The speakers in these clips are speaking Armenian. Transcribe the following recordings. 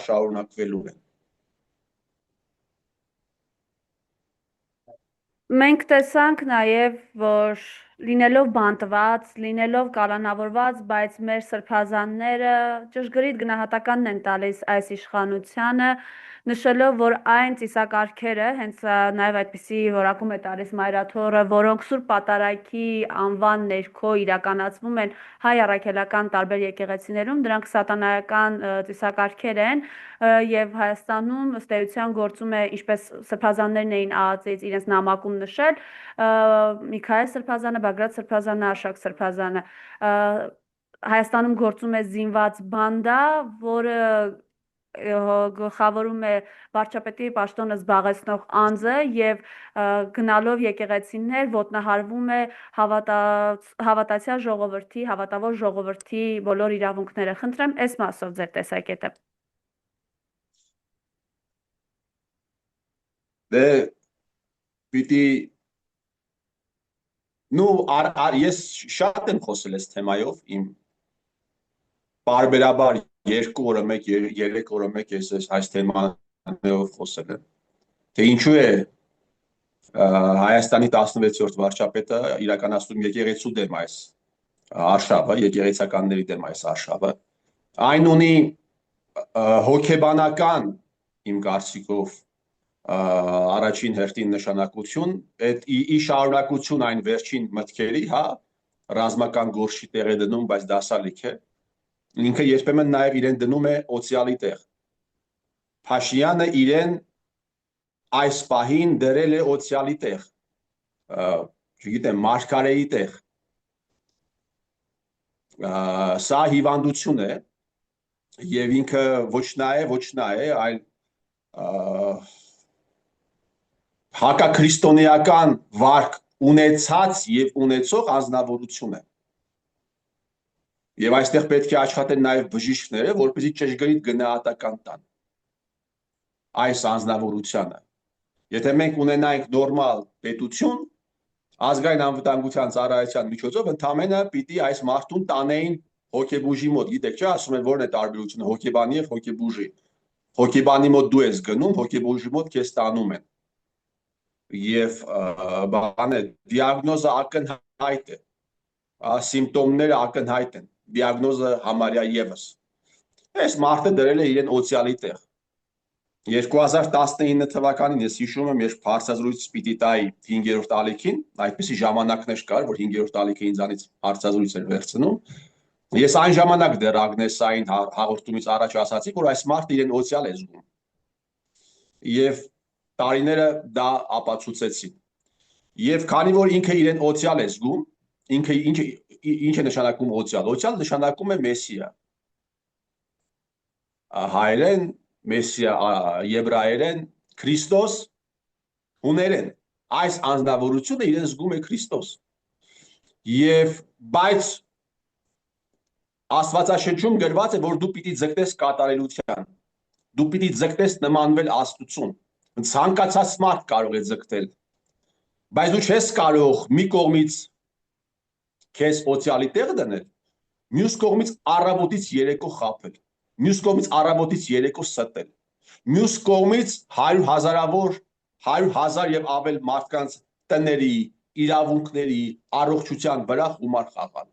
շարունակվելու են։ Մենք տեսանք նաև, որ լինելով բանտված, լինելով կալանավորված, բայց մեր սրբազանները ճշգրիտ գնահատականն են տալիս այս իշխանությանը, նշելով, որ այն ծիսակարգերը, հենց նաև այդպիսի որակում է տալիս Մայրաթորը, որոնք Սուրբ Պատարագի անվան ներքո իրականացվում են հայ առաքելական տարբեր եկեղեցիներում, դրանք սատանայական ծիսակարգեր են եւ Հայաստանում ըստ էության գործում է, ինչպես սրբազաններն էին ԱԱԾ-ից իրենց նամակում նշել, Միքայել սրբազանը, Բագրատ սրբազանը, Արշակ սրբազանը, Հայաստանում գործում է զինված բանդա, որը գլխավորում է վարչապետի պաշտոնը զբաղեցնող անձը եւ գնալով եկեղեցիներ ոտնահարվում է հավատացյալ ժողովրդի, հավատավոր ժողովրդի բոլոր իրավունքները։ Խնդրեմ այս մասով ձեր տեսակետը։ Դե պիտի ես շատ եմ խոսել այս թեմայով իմ բարբերաբար 2 օրը մեկ, 3 օրը մեկ ես այս թեմաներով խոսել եմ, թե ինչու է Հայաստանի 16-րդ վարչապետը իրականացնում եկեղեցու դեմ այս արշավը, եկեղեցականների դեմ այս արշավը, այն ունի հոգեբանական իմ կարծիքով առաջին հերթին նշանակություն, այդ ի շարունակություն այն վերջին մտքերի, հա, ռազմական գործի տեղ է դնում, բայց դասալիք է, ինքը երբեմն նաև իրեն դնում է օցիալի տեղ։ Փաշինյանը իրեն այս պահին դրել է օցիալի տեղ, չգիտեմ, մարգարեի տեղ։ Սա հիվանդություն է, եւ ինքը ոչ նա է, այլ հակաքրիստոնեական վարք ունեցած եւ ունեցող անձնավորություն է։ Եվ այստեղ պետք է աշխատեն նաև բժիշկները, որպեսզի ճշգրիտ գնահատական տան այս անձնավորությանը։ Եթե մենք ունենայինք նորմալ պետություն, ազգային անվտանգության ծառայության միջոցով ընդամենը պիտի այս մարդուն տանեին հոգեբուժի մոտ, գիտեք չէ, ասում են որն է տարբերությունը հոգեբանի եւ հոգեբուժի։ Հոգեբանի մոտ դու ես գնում, հոգեբուժի մոտ քեզ տանում են։ Եվ բանը դիագնոզը ակնհայտ է, սիմպտոմները ակնհայտ են, դիագնոզը համարյա եւս։ Այս մարդը դրել է իրեն օցիալի տեղ։ 2019 թվականին ես հիշում եմ, երբ հարցազրույց պիտի տայի 5-րդ ալիքին, այդպիսի ժամանակներ կար, որ 5-րդ ալիքը ինձանից հարցազրույց էր վերցնում։ Ես այն ժամանակ դեռ Ագնեսային հաղորդումից առաջ ասացի, որ այս մարդը իրեն օցիալ է զգում։ Եվ տարիները դա ապացուցեցին։ Եվ քանի որ ինքը իրեն օցիալ է զգում, ինքը ինչ է նշանակում օցիալ։ Օցիալ նշանակում է մեսիա։ Հայերեն մեսիա, եբրայերեն Քրիստոս, հուներեն այս անձնավորությունը իրեն զգում է Քրիստոս։ Եվ բայց Աստվածաշնչում գրված է, որ դու պիտի ձգտես կատարելության, դու պիտի ձգտես նմանվել Աստծուն։ Ցանկացած մարդ կարող է ձգտել, բայց դու չես կարող մի կողմից քեզ օցիալի տեղ դնել, մյուս կողմից առավոտից երեկո խաբել, մյուս կողմից առավոտից երեկո ստել, մյուս կողմից 100,000 եւ ավել մարդկանց տների, իրավունքների, առողջության վրա խումար խաղալ,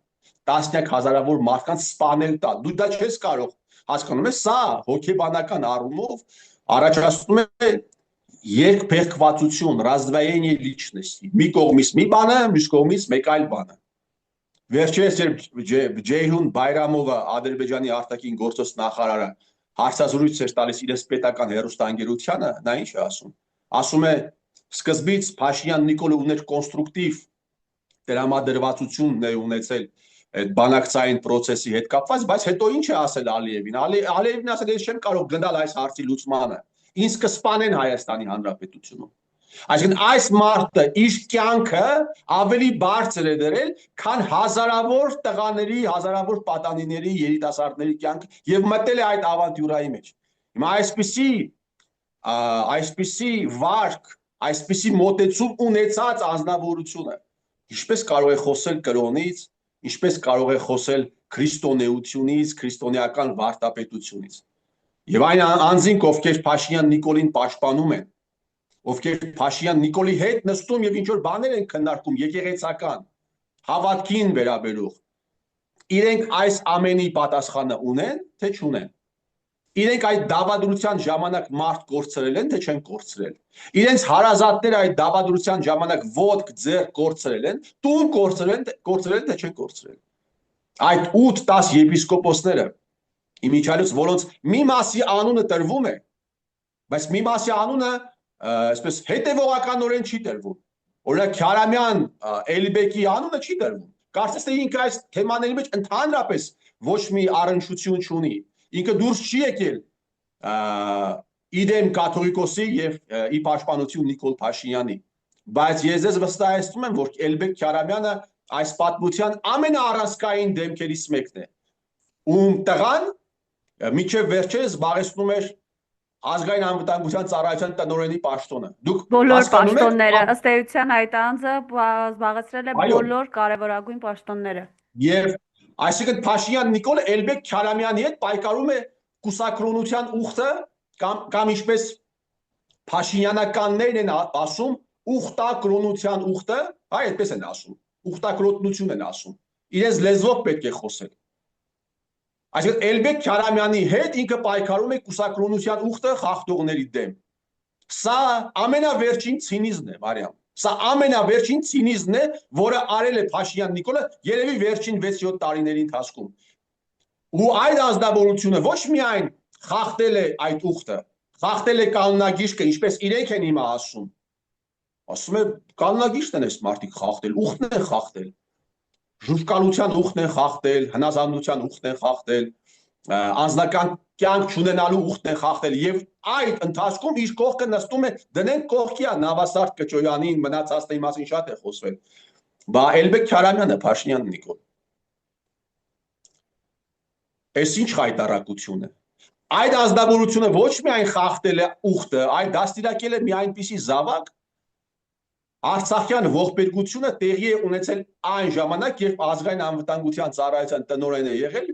տասնյակ հազարավոր մարդկանց սպանել տալ, դու դա չես կարող, հասկանում ես, սա հոգեբանական առումով առաջացնում է երկփեղկվածություն, раздвоение личности, մի կողմից մի բանը, մյուս կողմից մեկ այլ բանը։ Վերջերս երբ Ջեյհուն Բայրամովը, Ադրբեջանի արտաքին գործոս նախարարը, հարցազրույց էր տալիս իրենց պետական հեռուստաընկերությանը, նա ինչ է ասում։ Ասում է, սկզբից Փաշինյան Նիկոլը ուներ կոնստրուկտիվ տրամադրվածություն ունեցել այդ բանակցային process-ի հետ կապված, բայց հետո ինչ է ասել Ալիևին։ Ալիևին ասել, ես չեմ կարող գնալ այս հարցի լուծմանը։ Ինձ կսպանեն Հայաստանի Հանրապետությունում։ Այսինքն այս մարդը իր կյանքը ավելի բարձր է դրել, քան հազարավոր տղաների, հազարավոր պատանիների, երիտասարդների կյանքը եւ մտել է այդ ավանտյուրայի մեջ։ Հիմա այսպիսի վարք, այսպիսի մոտեցում ունեցած անձնավորությունը ինչպես կարող է խոսել կրոնից, ինչպես կարող է խոսել քրիստոնեությունից, քրիստոնեական վարդապետությունից։ Եվ այն անձինք, ովքեր Փաշինյան Նիկոլին պաշտպանում են, ովքեր Փաշինյան Նիկոլի հետ նստում եւ ինչ որ բաներ են քննարկում եկեղեցական, հավատքին վերաբերող, իրենք այս ամենի պատասխանը ունեն, թե չունեն։ Իրենք այդ դավադրության ժամանակ մարդ կորցրել են, թե չեն կորցրել։ Իրենց հարազատները այդ դավադրության ժամանակ ոտք ձեռք կորցրել են, տուն կորցրել են, թե չեն կորցրել։ Այդ 8-10 եպիսկոպոսները իմիջիալից, որոնց մի մասի անունը տրվում է, բայց մի մասի անունը այսպես հետևողականորեն չի տրվում։ Օրինակ Քյարամյան Էլիբեկի անունը չի տրվում։ Կարծես թե ինքը այս թեմաների մեջ ընդհանրապես ոչ մի առնչություն չունի։ Ինքը դուրս չի եկել իդեմ կաթողիկոսի եւ ի պաշտպանություն Նիկոլ Փաշինյանի, բայց ես ձեզ վստահեցնում եմ, որ Էլբեկ Քյարամյանը այս պատմության ամենաառանցքային դեմքերից մեկն է, ում տղան միջև վերջերս զբաղեցնում էր ազգային անվտանգության ծառայության տնօրենի պաշտոնը։ Դուք բոլոր պաշտոնները, ըստ էության այդ անձը զբաղեցրել է բոլոր կարևորագույն պաշտոնները։ Եվ այսինքն Փաշինյան Նիկոլը Էլբեկ Քյարամյանի հետ պայքարում է կուսակրոնության ուխտը կամ ինչպես Փաշինյանականներն են ասում, ուխտակրոնության ուխտը, այդպես են ասում, ուխտակրոնություն են ասում։ Իրենց լեզվով պետք է խոսել։ Այսինքն Էլբեկ Քյարամյանի հետ ինքը պայքարում է կուսակրոնության ուխտը խախտողների դեմ։ Սա ամենավերջին ցինիզմն է, Մարիամ։ Սա ամենավերջին ցինիզմն է, որը արել է Փաշինյան Նիկոլը երևի վերջին 6-7 տարիների ընթացքում։ Ու այդ ազնվորությունը ոչ միայն խախտել է այդ ուխտը, խախտել է կանոնագիրքը, ինչպես իրենք են հիմա ասում։ Ասում է կանոնագիրքն են այս մարդիկ խախտել, ուխտն են խախտել։ Ժուշկալության ուխտն են խախտել, հնազանդության ուխտն են խախտել, անձնական կյանք չունենալու ուխտն են խախտել եւ այդ ընթացքում իր կողքը նստում է դնենք կողքի Նավասարդ Կճոյանին, մնացածների մասին շատ է խոսվել։ Բա Էլբեկ Քյարամյանը Փաշինյան Նիկոլ։ Այս ինչ խայտարակություն է։ Այդ ազնվորությունը ոչ միայն խախտել է ուխտը, այլ դաստիարակել է մի այնպիսի զավակ, Արցախյան ողբերգությունը տեղի է ունեցել այն ժամանակ, երբ ազգային անվտանգության ծառայության տնօրեն է եղել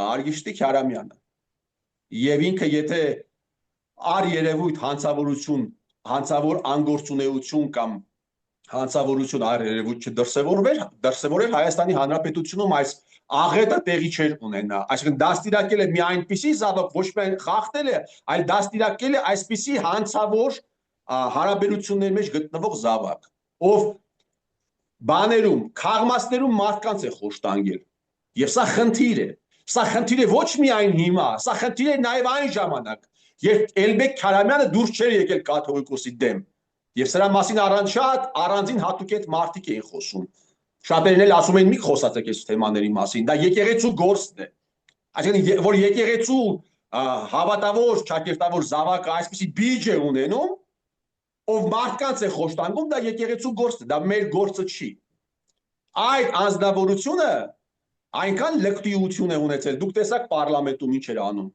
Արգիշտի Քյարամյանը։ Եվ ինքը եթե առերևույթ հանցավոր անգործունեություն կամ հանցավորություն առերևույթ չդրսևորեր Հայաստանի Հանրապետությունում այս աղետը տեղի չէր ունենա։ Այսինքն դաստիարակել է մի այնպիսի զավակ, ոչ միայն խախտել է, այլ դաստիարակել է այսպիսի հանցավոր հարաբերությունների մեջ գտնվող զավակ, ով բաներում, քաղմասներում մարդկանց է խոշտանգել։ Եվ սա խնդիր է։ Սա խնդիր է ոչ միայն հիմա, սա խնդիր է նաև այն ժամանակ, երբ Էլբեկ Քյարամյանը դուրս չէր եկել կաթողիկոսի դեմ։ Եվ սրա մասին առանձին հատուկ այդ մարդիկ էին խոսում։ Շատերն էլ ասում են մի խոսացեք այս թեմաների մասին, դա եկեղեցու գործն է։ Այսինքն որ եկեղեցու հավատավոր, ճակերտավոր զավակը այսպիսի բիջ է ունենում, ով մարդկանց է խոշտանգում, դա եկեղեցու գործն է, դա մեր գործը չի։ Այդ անձնավորությունը այնքան լկտիություն է ունեցել, դուք տեսաք պարլամենտում ինչ էր անում։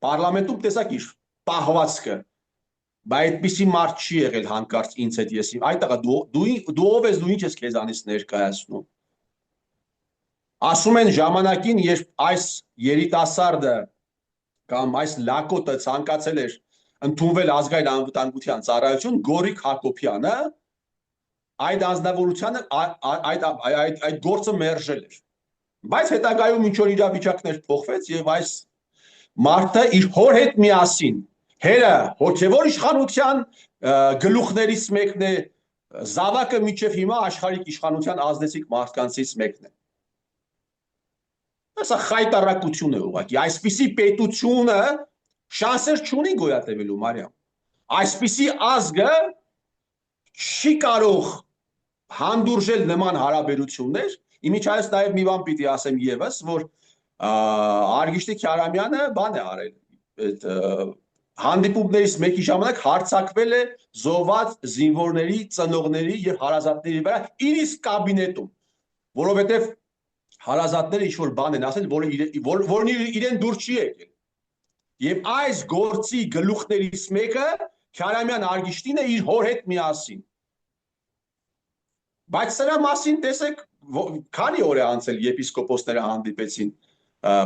Պարլամենտում տեսաք իր պահվածքը, բայց այդպիսի մարդ չի եղել հանկարծ ինձ հետ ես։ Այդտեղը դու ով ես, դու ինչ ես քեզանից ներկայացնում։ Ասում են ժամանակին, երբ այս երիտասարդը կամ այս լակոտը ցանկացել էր ընդունվել ազգային անվտանգության ծառայություն, Գորիկ Հակոբյանը այդ անձնավորությանը այդ գործը մերժել էր։ Բայց հետագայում ինչ որ իրավիճակներ փոխվեց եւ այս մարդը իր հոր հետ միասին, հերը հոգեվոր իշխանության գլուխներից մեկն է, զավակը միջև հիմա աշխարհիկ իշխանության ազդեցիկ մարդկանցից մեկն է։ Սա խայտարակություն է ուղղակի, այսպիսի պետությունը շանսեր չունի գոյատևելու, Մարիամ։ Այսպիսի ազգը չի կարող հանդուրժել նման հարաբերություններ։ Իմիջիայլոց նաև մի բան պիտի ասեմ եւս, որ Արգիշտի Քյարամյանը բան է արել, այդ հանդիպումներից մեկի ժամանակ հարձակվել է զոհված զինվորների, ծնողների եւ հարազատների վրա իր իսկ կաբինետում, որովհետեւ հարազատները ինչ որ բան են ասել, որն իրեն դուր չի եկել։ Եվ այս գործի գլուխներից մեկը Քյարամյան Արգիշտին է իր հոր հետ միասին։ Բայց սրա մասին տեսեք, քանի օր է անցել եպիսկոպոսները հանդիպեցին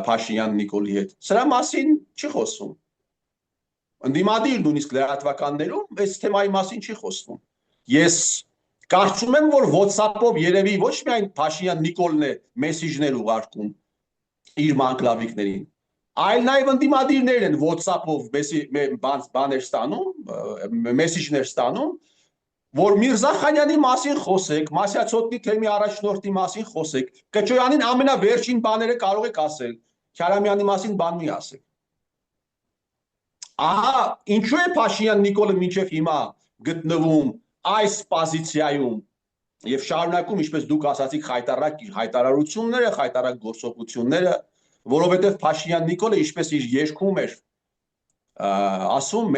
Փաշինյան Նիկոլի հետ։ Սրա մասին չի խոսվում։ Ընդդիմադիր նույնիսկ լրատվականներում այս թեմայի մասին չի խոսվում։ Ես կարծում եմ, որ WhatsApp-ով երևի ոչ միայն Փաշինյան Նիկոլն է մեսիջներ ուղարկում իր մանկլավիկներին, այլ նաև ընդդիմադիրներն են WhatsApp-ով բաներ ստանում, մեսիջներ ստանում, որ Միրզախանյանի մասին խոսեք, Մասյացոտնի թեմի առաջնորդի մասին խոսեք, Կճոյանին ամենավերջին բաները կարող եք ասել, Քյարամյանի մասին բան մի ասեք։ Ահա ինչու է Փաշինյան Նիկոլը մինչև հիմա գտնվում այս պոզիցիայում եւ շարունակում, ինչպես դուք ասացիք, խայտարակ իր հայտարարությունները, խայտարակ գործողությունները, որովհետեւ Փաշինյան Նիկոլը ինչպես իր երգում էր ասում,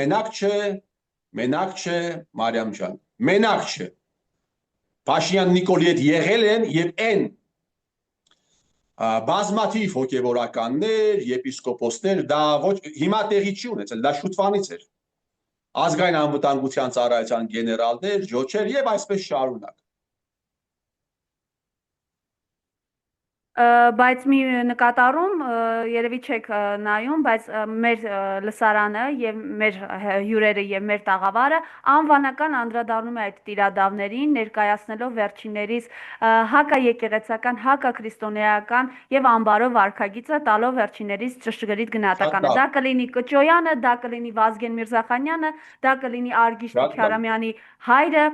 մենակ չէ Մարիամ ջան, մենակ չէ։ Փաշինյան Նիկոլի հետ եղել են եւ այն բազմաթիվ հոգեվորականներ, եպիսկոպոսներ, դա ոչ հիմա տեղի չի ունեցել, դա շուտվանից էր։ Ազգային անվտանգության ծառայության գեներալներ, ջոչեր եւ այսպես շարունակ։ Բայց մի նկատառում երևի չեք նայում, բայց մեր լսարանը եւ մեր հյուրերը եւ մեր տաղավարը անվանական անդրադառնում է այդ տիրադավներին, ներկայացնելով վերջիններիս հակաեկեղեցական, հակաքրիստոնեական եւ անբարո վարքագիծը, տալով վերջիններիս ճշգրիտ գնահատականը։ Դա կլինի Կճոյանը, դա կլինի Վազգեն Միրզախանյանը, դա կլինի Արգիշ Քյարամյանի հայրը։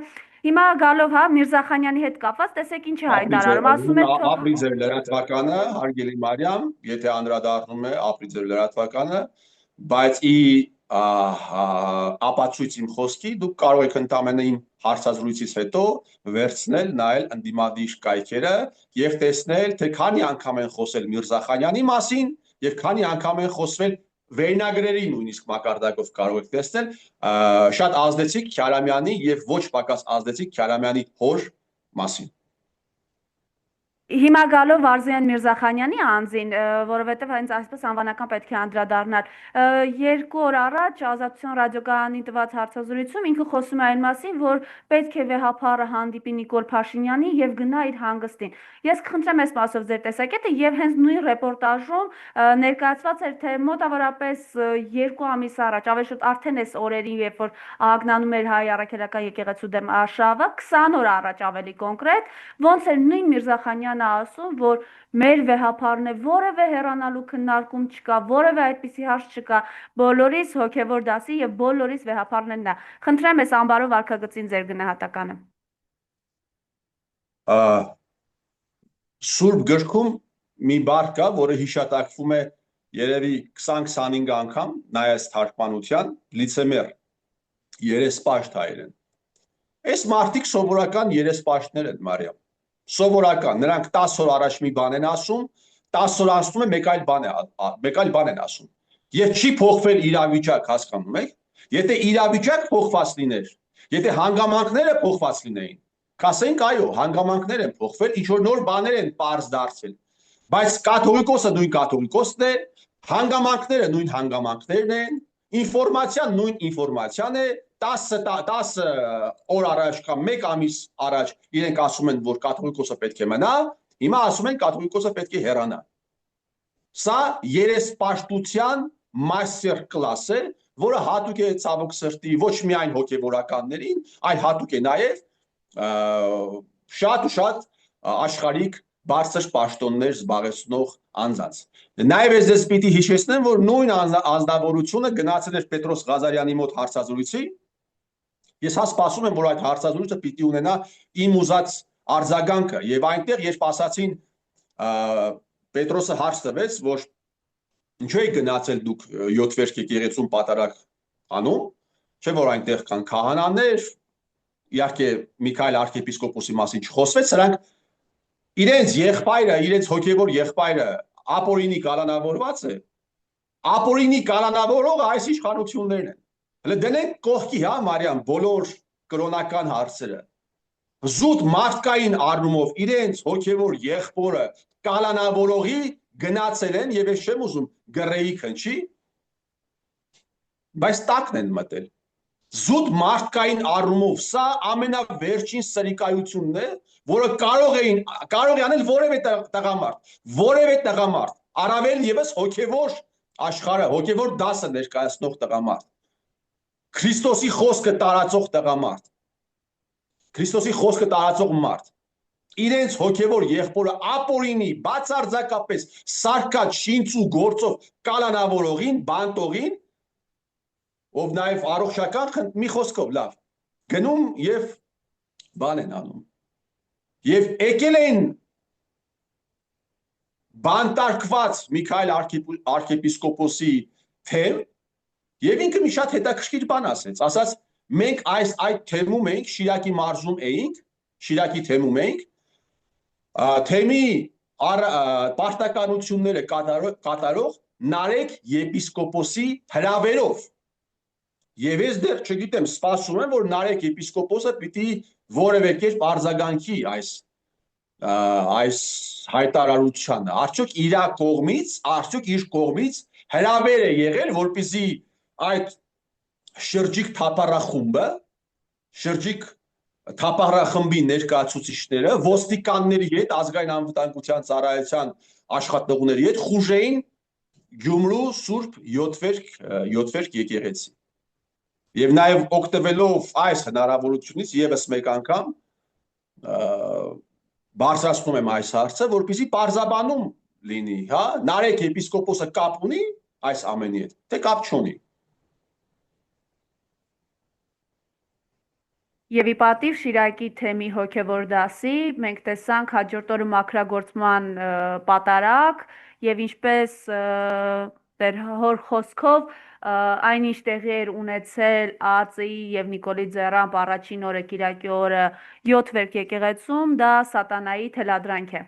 Հիմա գալով Միրզախանյանի հետ կապված, տեսեք ինչ է հայտարարում, ասում է ապրի ձեր լրատվականը, հարգելի Մարիամ, եթե անդրադառնում է ապրի ձեր լրատվականը, բայց ի ապացույց իմ խոսքի դուք կարող եք ընդամենը իմ հարցազրույցից հետո վերցնել, նայել ընդդիմադիր կայքերը եւ տեսնել, թե քանի անգամ են խոսել Միրզախանյանի մասին եւ քանի անգամ են խոսվել վերնագրերի նույնիսկ մակարդակով կարող եք տեսնել, շատ ազդեցիկ Քյարամյանի եւ ոչ պակաս ազդեցիկ Քյարամյանի հոր մասին։ Հիմա գալով Վարզյան Միրզախանյանի անձին, որովհետև հենց այսպես անվանական պետք է անդրադառնալ, 2 օր առաջ Ազատություն ռադիոկայանի տված հարցազրույցում ինքը խոսում է այն մասին, որ պետք է վեհափառը հանդիպի Նիկոլ Փաշինյանի եւ գնա իր հանգստին։ Ես կխնդրեմ այս մասով ձեր տեսակետը եւ հենց նույն ռեպորտաժում ներկայացված էր, թե մոտավորապես 2 ամիս առաջ, ավելի շուտ արդեն այս օրերին, երբ որ ագնանում էր հայ առաքելական եկեղեցու դեմ արշավը, 20 օր առաջ ավելի կոնկրետ, ոնց էր նույն Միրզախանյանը ասում, որ մեր վեհափառն է, որևէ հեռանալու քննարկում չկա, որևէ այդպիսի հարց չկա, բոլորիս հոգևոր դասի եւ բոլորիս վեհափառն է նա։ Խնդրեմ այս անբարո վարքագծին ձեր գնահատականը։ Սուրբ գրքում մի բառ կա, որը հիշատակվում է երևի 20-25 անգամ, նայած թարգմանության, լիցեմեր, երեսպաշտ հայերեն։ Այս մարդիկ սովորական երեսպաշտներ են, Մարիամ։ Սովորական, նրանք 10 օր առաջ մի բան են ասում, 10 օր անցնում է մեկ այլ բան են ասում։ Եվ չի փոխվել իրավիճակ, հասկանում եք։ Եթե իրավիճակ փոխված լիներ, եթե հանգամանքները փոխված լինեին, կասենք այո, հանգամանքներ են փոխվել, ինչ որ նոր բաներ են պարզ դարձել։ Բայց կաթողիկոսը նույն կաթողիկոսն է, հանգամանքները նույն հանգամանքներն են, ինֆորմացիան նույն ինֆորմացիան է, 10 օր առաջ կամ 1 ամիս առաջ իրենք ասում են, որ կաթողիկոսը պետք է մնա, հիմա ասում են կաթողիկոսը պետք է հեռանա։ Սա երեսպաշտության մաստեր կլաս է, որը հատուկ է ցավոք սրտի ոչ միայն հոգևորականներին, այլ հատուկ է նաև շատ ու շատ աշխարհիկ բարձր պաշտոններ զբաղեցնող անձանց։ Նաև ես ձեզ պիտի հիշեցնեմ, որ նույն անձնավորությունը գնացել էր Պետրոս Ղազարյանի մոտ հարցազրույցի։ Ես սպասում եմ, որ այդ հարցազրույցը պիտի ունենա իմ ուզած արձագանքը եւ այնտեղ երբ ասացին Պետրոսը հարց տվեց, որ ինչու է գնացել դուք 7 վերք եկեղեցում պատարակ անում, չէ՞ որ այնտեղ կան քահանաներ, իհարկե Միքայել arczepiskopos-ի մասին չխոսվեց, սրանք իրենց եղբայրը, իրենց հոգևոր եղբայրը ապօրինի կալանավորված է, ապօրինի կալանավորողը այս իշխանություններն են։ Հələ դնենք կողքի, հա, Մարիամ, բոլոր կրոնական հարցերը։ Զուտ մարդկային առումով իրենց հոգևոր եղբորը կալանավորողի գնացել են եւ ես չեմ ուզում գրեի քնչի, բայց տակն են մտել։ Զուտ մարդկային առումով սա ամենավերջին սրիկայությունն է, որը կարող է անել որևէ տղամարդ, առավել եւս հոգևոր աշխարհը հոգևոր դասը ներկայացնող տղամարդ, Քրիստոսի խոսքը տարածող տղամարդ, Քրիստոսի խոսքը տարածող մարդ, իրենց հոգևոր եղբորը ապօրինի, բացարձակապես սարկած շինծու գործով կալանավորողին, բանտողին, ով նաև առողջական մի խոսքով լավ, գնում եւ բան են անում։ Եվ եկել են բանտարկված Միքայել arczepiskopos-ի թեմ եւ ինքը մի շատ հետաքրքիր բան ասաց, մենք այդ թեմում էինք, Շիրակի մարզում էինք, Շիրակի թեմում էինք, թեմի պարտականությունները կատարող Նարեկ եպիսկոպոսի հրավերով եւ ես դեռ չգիտեմ, սպասում եմ, որ Նարեկ եպիսկոպոսը պիտի որևէ կերպ արձագանքի այս հայտարարությանը, արդյոք իր կողմից հրավեր է եղել, որպեսզի այդ շրջիկ թափառախմբի ներկայացուցիչները ոստիկանների հետ, ազգային անվտանգության ծառայության աշխատողների հետ խուժեին Գյումրու Սուրբ Յոթվերք եկեղեցի։ Եվ նաև օգտվելով այս հնարավորությունից եւս մեկ անգամ բարձրացնում եմ այս հարցը, որպեսզի պարզաբանում լինի, հա, Նարեկ եպիսկոպոսը կապ ունի այս ամենի հետ, թե կապ չունի։ Եվ ի պատիվ Շիրակի թեմի հոգևոր դասի մենք տեսանք հաջորդ օրը մաքրագործման պատարակ եւ ինչպես Տեր հոր խոսքով այնինչ տեղի էր ունեցել ԱԱԾ-ի եւ Նիկոլի Ձեռամբ առաջին օրը Կիրակի օրը 7 վերք եկեղեցում, դա սատանայի թելադրանք է։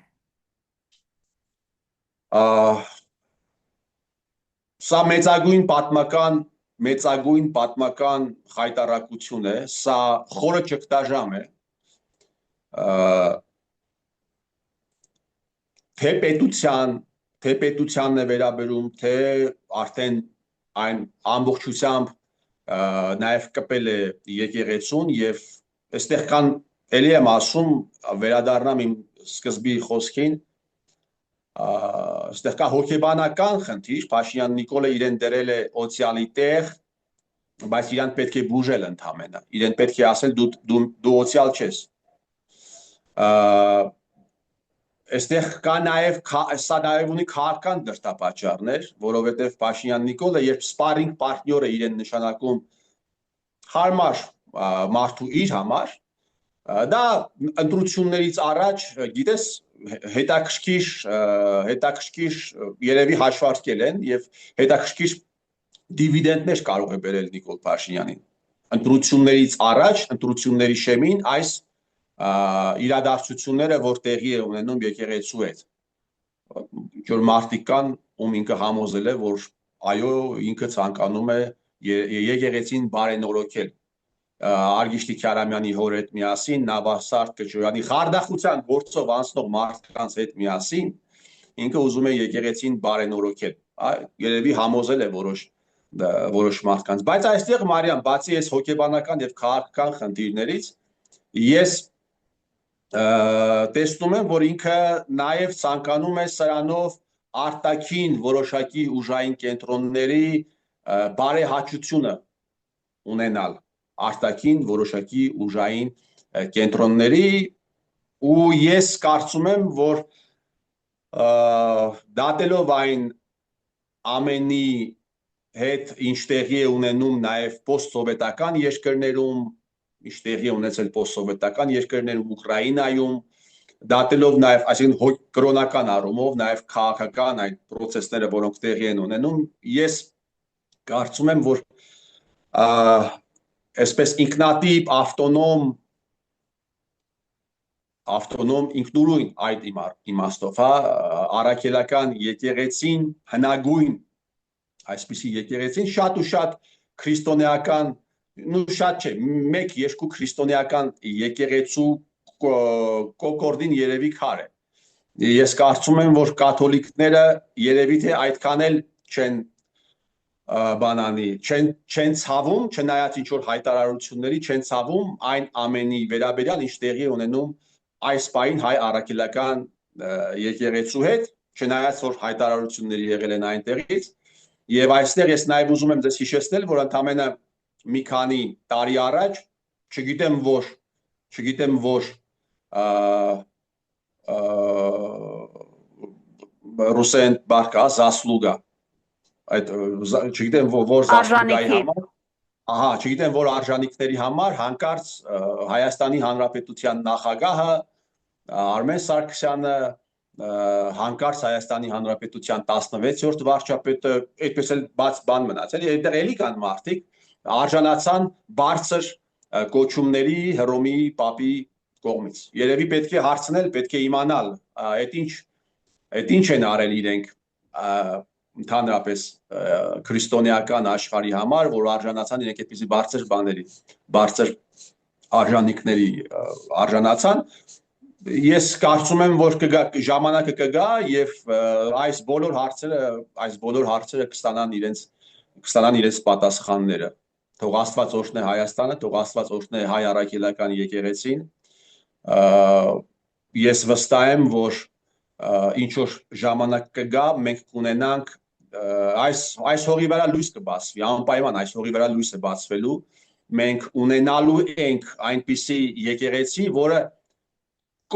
Սա մեծագույն պատմական խայտարակություն է, սա խորը ճգտաժամ է, թե պետությանն է վերաբերում, թե արդեն այն ամբողջությամբ նաև կպել է եկեղեցուն եւ այստեղ կան ելի եմ ասում վերադառնամ իմ սկզբի խոսքին, այստեղ կա հոգեբանական խնդիր, Փաշինյան Նիկոլը իրեն դրել է օցիալի տեղ, բայց իրան պետք է բուժել ընդամենը, իրեն պետք է ասել դու օցիալ չես։ Այստեղ կա սա նաև ունի քաղաքական դրդապատճառներ, որովհետև Փաշինյան Նիկոլը, երբ սպարինգ պարտնյորը իրեն նշանակում հարմար մարդու իր համար, դա ընտրություններից առաջ, գիտես, հետաքրքիր երևի հաշվարկել են եւ հետաքրքիր դիվիդենդներ կարող է բերել Նիկոլ Փաշինյանին։ Ընտրություններից առաջ, ընտրությունների շեմին այս իրադարձությունները, որ տեղի է ունենում եկեղեցու հետ, որ մարդիկ կան, ում ինքը համոզել է, որ այո, ինքը ցանկանում է եկեղեցին բարենորոգել, Արգիշտի Քյարամյանի հոր հետ միասին, Նավասարդ Կճոյանի խարդախության գործով անցնող մարդկանց հետ միասին, ինքը ուզում է եկեղեցին բարենորոգել, երևի համոզել է որոշ մարդկանց, բայց այստեղ Մարիամ, բացի այս հոգեբանական եւ քաղաքական խնդիրներից, ես տեսնում եմ, որ ինքը նաև ցանկանում է սրանով արտաքին որոշակի ուժային կենտրոնների բարեհաճությունը ունենալ, արտաքին որոշակի ուժային կենտրոնների ու ես կարծում եմ, որ դատելով այն ամենի հետ ինչ տեղի է ունենում նաև պոստսովետական երկրներում, ինչ տեղի ունեցել պոստսովետական երկրներում, Ուկրաինայում, դատելով նաև, այսինքն կրոնական առումով, նաև քաղաքական այդ process-ները, որոնք տեղի են ունենում, ես կարծում եմ, որ այսպես ինքնատիպ, ավտոնոմ ինքնուրույն այդ իմաստով, առաքելական եկեղեցին, հնագույն այսպիսի եկեղեցին շատ ու շատ քրիստոնեական, շատ չէ, 1-2 քրիստոնեական եկեղեցու կոկորդին երևի քար է։ Ես կարծում եմ, որ կաթոլիկները երևի թե այդքան էլ չեն չեն ցավում, չնայած ինչ որ հայտարարությունների, չեն ցավում այն ամենի վերաբերյալ, ինչ տեղի ունենում այս պահին հայ առաքելական եկեղեցու հետ, չնայած որ հայտարարությունների եղել են այնտեղից, Եվ այստեղ ես նաև ուզում եմ ձեզ հիշեցնել, որ ընդամենը մի քանի տարի առաջ, չգիտեմ որ ռուսեն բարկա զասլուգա այդ չգիտեմ որ զասլուգայի համար չգիտեմ որ արժանինքների համար հանկարծ Հայաստանի Հանրապետության նախագահը Արմեն Սարգսյանը հանկարծ Հայաստանի Հանրապետության 16-րդ վարչապետը այդպես էլ բաց բան մնաց էլի այդտեղ էլի կան մարդիկ արժանացան բարձր կոչումների Հռոմի Պապի կողմից երևի պետք է հարցնել պետք է իմանալ այդ ինչ են արել իրենք ընդհանրապես քրիստոնեական աշխարհի համար որ արժանացան իրենք այդպիսի բարձր բաների բարձր արժանինքների արժանացան ես կարծում եմ որ ժամանակը կգա եւ այս բոլոր հարցերը կստանան իրենց պատասխանները թող Աստված օրհնի Հայաստանը թող Աստված օրհնի հայ առաքելական եկեղեցին ես վստահ եմ որ ինչ որ ժամանակ կգա մենք կունենանք այս հողի վրա լույս կբացվի անպայման այս հողի վրա լույս է բացվելու մենք ունենալու ենք այնպիսի եկեղեցի որը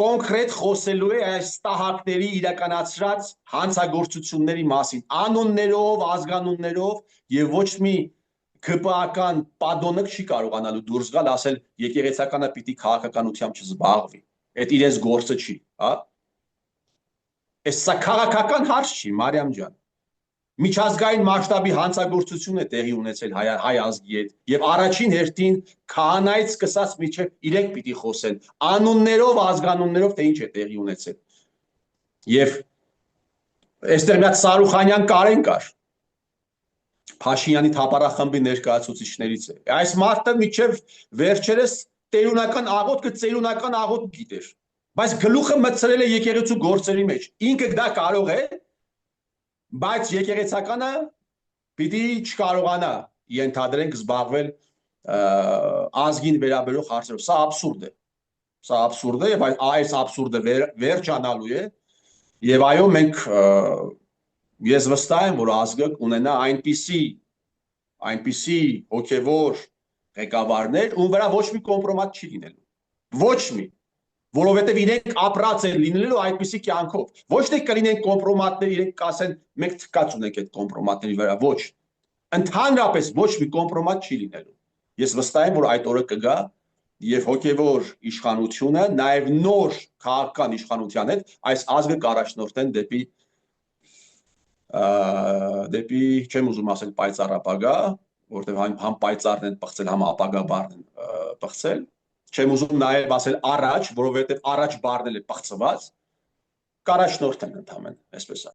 կոնկրետ խոսելու է այս տահակների իրականացրած հանցագործությունների մասին անուններով ազգանուններով եւ ոչ մի ԿՊԱ-ական պատոնակ չի կարողանալու դուրս գալ ասել եկեղեցականը պիտի քաղաքականությամբ չզբաղվի այդ իրենց գործը չի հա Սա քաղաքական հարց չի Մարիամ ջան միջազգային մասշտաբի հանցագործություն է տեղի ունեցել հայ ազգի հետ եւ առաջին հերթին քահանայից սկսած միջև իրենք պիտի խոսեն անուններով ազգանուններով թե ինչ է տեղի ունեցել եւ այստեղ մի հատ Սարուխանյան Կարեն կար Փաշինյանի թափառախմբի ներկայացուցիչներից է այս մարդը միջև վերջերս տերունական աղոտ գիտեր բայց գլուխը մտցրել է եկեղեցու գործերի մեջ ինքը դա կարող է բայց եկեղեցականը պիտի չկարողանա ենթադրենք զբաղվել ազգին վերաբերող հարցերով սա աբսուրդ է եւ այս աբսուրդը վերջանալու է եւ այո մենք ես վստահ եմ որ ազգը կունենա այնպիսի հոգեվոր ղեկավարներ ում վրա ոչ մի կոմպրոմատ չի լինելու ոչ մի որովհետև իրենք ապրած են լինելու այդպիսի կյանքով ոչ թե կլինեն կոմպրոմատներ իրենք կասեն մենք թքած ունենք այդ կոմպրոմատների վրա ոչ ընդհանրապես ոչ մի կոմպրոմատ չի լինելու ես վստահ եմ որ այդ օրը կգա եւ հոգեվոր իշխանությունը նաեւ նոր քաղաքական իշխանության հետ այս ազգը կառաջնորդեն դեպի չեմ ուզում ասել պայծառ ապագա որտեղ համ պայծառն են պղծել համ ապագա բառն են պղծել չեմ ուզում նաև ասել առաջ, որովհետև առաջ բառն էլ է պղծված, կառաջնորդեն ընդհանրեն, այսպես է։